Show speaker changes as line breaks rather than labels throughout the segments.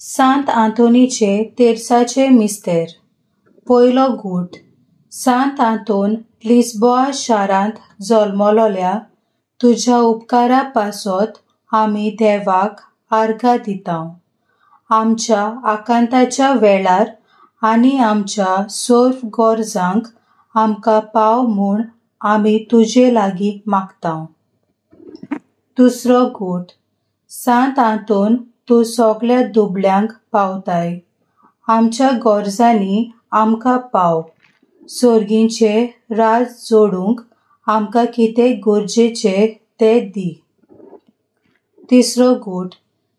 सांत आंतोनीचे तेर्साचे मिस्तेर. पयलो गूट. सांत आंतोन लिस्बोआ शारांत जल्मलोल्या तुज्या उपकारा पासत आमी देवाक आर्गां दितांव. आमच्या आकांताच्या वेळार आनी आमच्या सोर्व गरजांक आमकां पाव म्हूण आमी तुजे लागीं मागतांव. दुसरो गूट. सांत आंतोन तूं सगल्या दुबळ्यांक पावताय. आमच्या गरजांनी आमकां पाव. सोर्गींचे राज जोडूंक आमकां कितें गरजेचें तें दी. तिसरो गूट.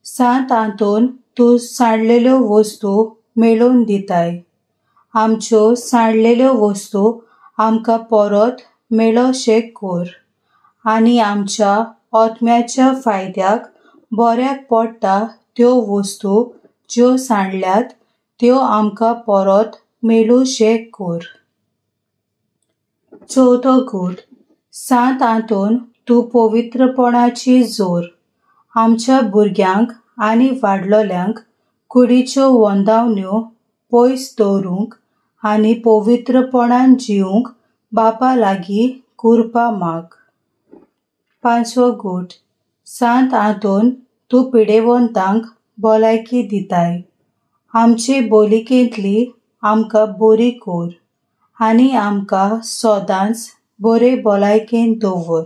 सांत आंतोन तूं सांडलेल्यो वस्तू मेळोवन दिताय. आमच्यो सांडलेल्यो वस्तू आमकां परत मेळोशे कर आनी आमच्या आत्म्याच्या फायद्याक बऱ्याक पडटा त्यो वस्तू ज्यो सांडल्यात त्यो आमकां परत मेळूशे कर. चवथो गूट. सांत आंतोन तूं पवित्रपणाची जोर. आमच्या भुरग्यांक आनी वाडलोल्यांक कुडीच्यो वंदावण्यो पयस दवरूंक आनी पवित्रपणान जिवंक बापा लागीं कुरपा माग. पांचवो गूट. सांत आंतोन तूं पिडेवंतांक भलायकी दिताय. आमचे बोलिकेंतली आमकां बरी कर आनी आमकां सदांच बरे भलायकेन दवर.